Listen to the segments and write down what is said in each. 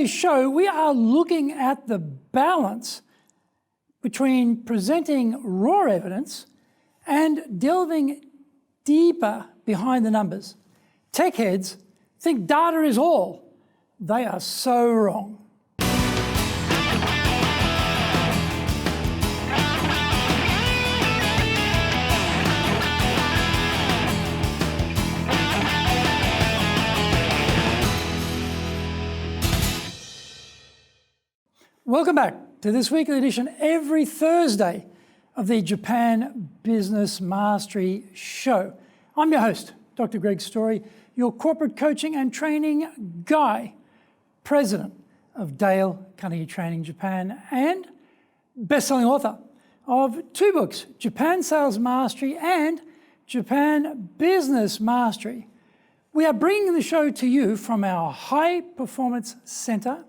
today's show, we are looking at the balance between presenting raw evidence and delving deeper behind the numbers. Tech heads think data is all. They are so wrong. Welcome back to this weekly edition every Thursday of the Japan Business Mastery Show. I'm your host, Dr. Greg Story, your corporate coaching and training guy, president of Dale Carnegie Training Japan, and best-selling author of two books, Japan Sales Mastery and Japan Business Mastery. We are bringing the show to you from our High Performance Center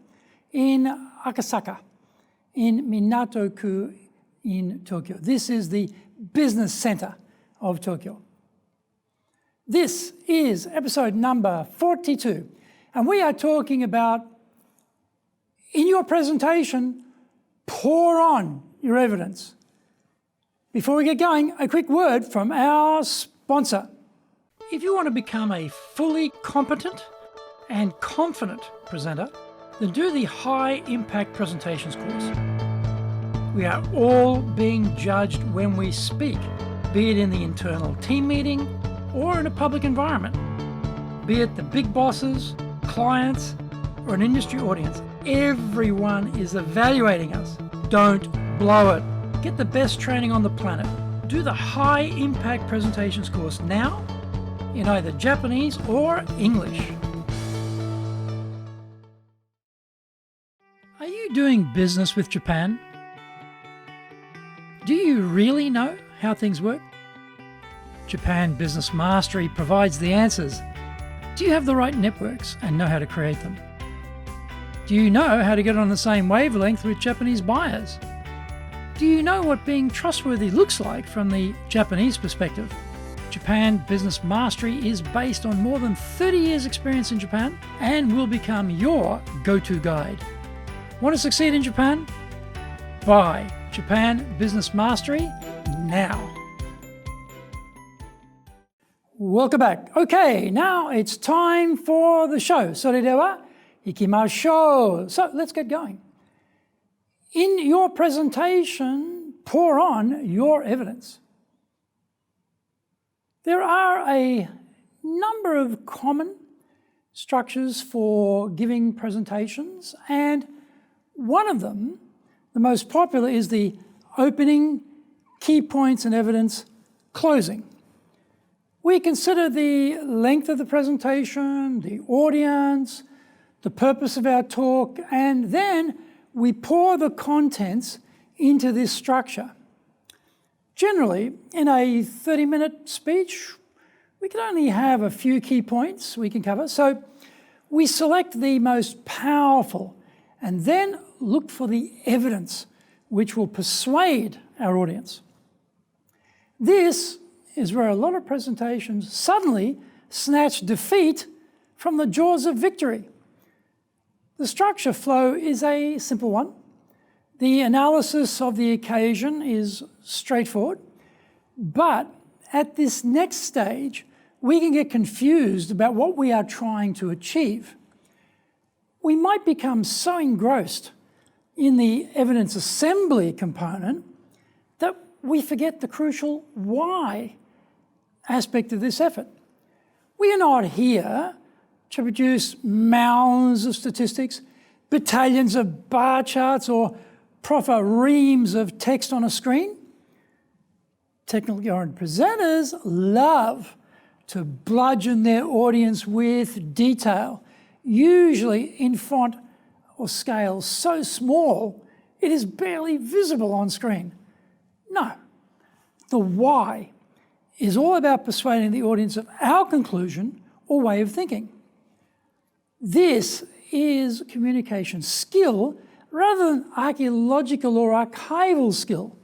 in Akasaka, in Minato-ku in Tokyo. This is the business center of Tokyo. This is episode number 42, and we are talking about, in your presentation, pour on your evidence. Before we get going, a quick word from our sponsor. If you want to become a fully competent and confident presenter, then do the High Impact Presentations course. We are all being judged when we speak, be it in the internal team meeting or in a public environment, be it the big bosses, clients, or an industry audience. Everyone is evaluating us. Don't blow it. Get the best training on the planet. Do the High Impact Presentations course now in either Japanese or English. Are you doing business with Japan? Do you really know how things work? Japan Business Mastery provides the answers. Do you have the right networks and know how to create them? Do you know how to get on the same wavelength with Japanese buyers? Do you know what being trustworthy looks like from the Japanese perspective? Japan Business Mastery is based on more than 30 years' experience in Japan and will become your go-to guide. Want to succeed in Japan? Buy Japan Business Mastery now. Welcome back. Okay, now it's time for the show. それでは行きましょう. So let's get going. In your presentation, pour on your evidence. There are a number of common structures for giving presentations, and one of them, the most popular, is the opening, key points and evidence, closing. We consider the length of the presentation, the audience, the purpose of our talk, and then we pour the contents into this structure. Generally, in a 30-minute speech, we can only have a few key points we can cover, so we select the most powerful and then look for the evidence which will persuade our audience. This is where a lot of presentations suddenly snatch defeat from the jaws of victory. The structure flow is a simple one. The analysis of the occasion is straightforward, but at this next stage, we can get confused about what we are trying to achieve. We might become so engrossed in the evidence assembly component that we forget the crucial why aspect of this effort. We are not here to produce mounds of statistics, battalions of bar charts, or proffer reams of text on a screen. Technically oriented presenters love to bludgeon their audience with detail, usually in font or scale so small it is barely visible on screen. No, the why is all about persuading the audience of our conclusion or way of thinking. This is communication skill rather than archaeological or archival skill.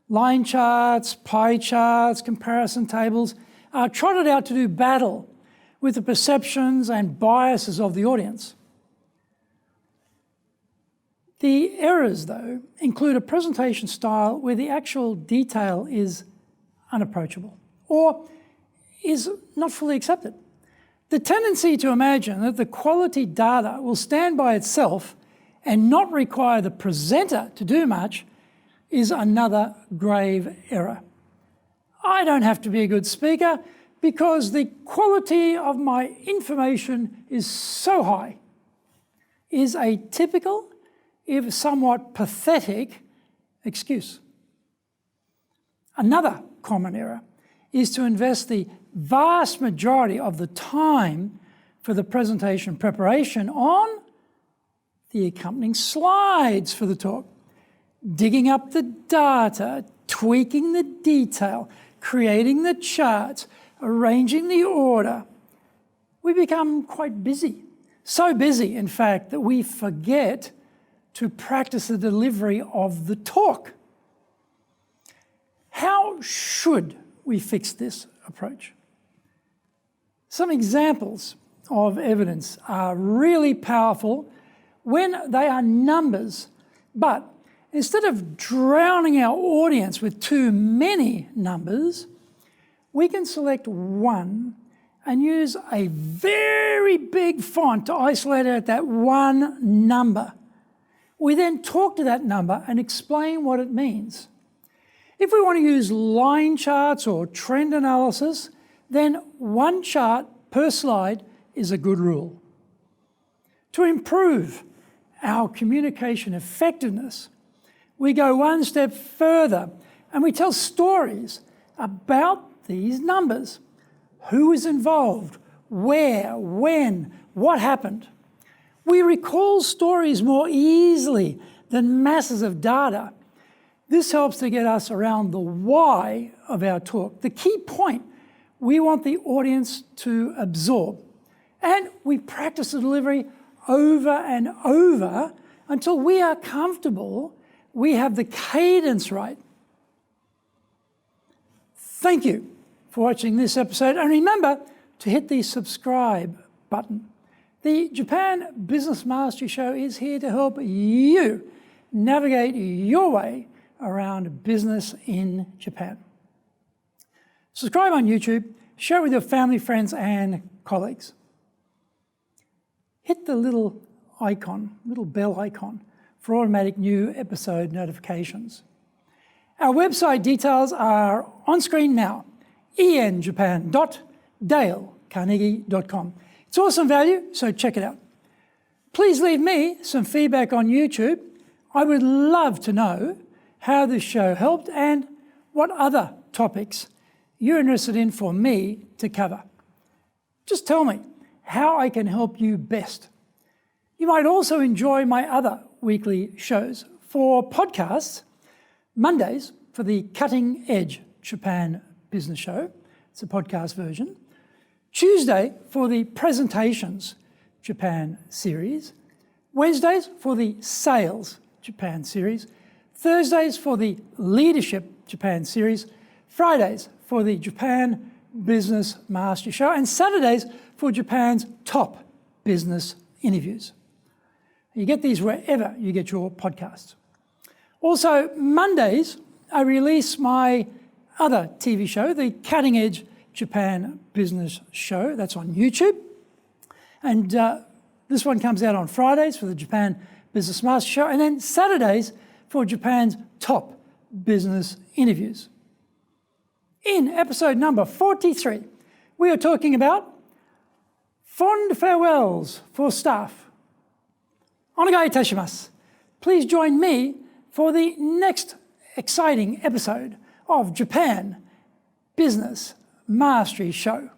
Line charts, pie charts, comparison tables are trotted out to do battle with the perceptions and biases of the audience. The errors, though, include a presentation style where the actual detail is unapproachable or is not fully accepted. The tendency to imagine that the quality data will stand by itself and not require the presenter to do much is another grave error. I don't have to be a good speaker because the quality of my information is so high is a typical, if somewhat pathetic, excuse. Another common error is to invest the vast majority of the time for the presentation preparation on the accompanying slides for the talk, digging up the data, tweaking the detail, creating the charts, arranging the order. We become quite busy. So busy, in fact, that we forget to practice the delivery of the talk. How should we fix this approach? Some examples of evidence are really powerful when they are numbers, but instead of drowning our audience with too many numbers, we can select one and use a very big font to isolate out that one number. We then talk to that number and explain what it means. If we want to use line charts or trend analysis, then one chart per slide is a good rule. To improve our communication effectiveness, we go one step further and we tell stories about these numbers. Who is involved? Where? When? What happened? We recall stories more easily than masses of data. This helps to get us around the why of our talk, the key point we want the audience to absorb. And we practice the delivery over and over until we are comfortable we have the cadence right. Thank you for watching this episode, and remember to hit the subscribe button. The Japan Business Mastery Show is here to help you navigate your way around business in Japan. Subscribe on YouTube, share it with your family, friends, and colleagues. Hit the little icon, little bell icon, for automatic new episode notifications. Our website details are on screen now, enjapan.dalecarnegie.com. It's awesome value, so check it out. Please leave me some feedback on YouTube. I would love to know how this show helped and what other topics you're interested in for me to cover. Just tell me how I can help you best. You might also enjoy my other weekly shows. For podcasts, Mondays for the Cutting Edge Japan Business Show, it's a podcast version. Tuesday for the Presentations Japan series. Wednesdays for the Sales Japan series. Thursdays for the Leadership Japan series. Fridays for the Japan Business Mastery Show. And Saturdays for Japan's top business interviews. You get these wherever you get your podcasts. Also, Mondays, I release my other TV show, the Cutting Edge Japan Business Show. That's on YouTube. And this one comes out on Fridays for the Japan Business Master Show, and then Saturdays for Japan's top business interviews. In episode number 43, we are talking about fond farewells for staff. Onegai itashimasu. Please join me for the next exciting episode of Japan Business Mastery Show.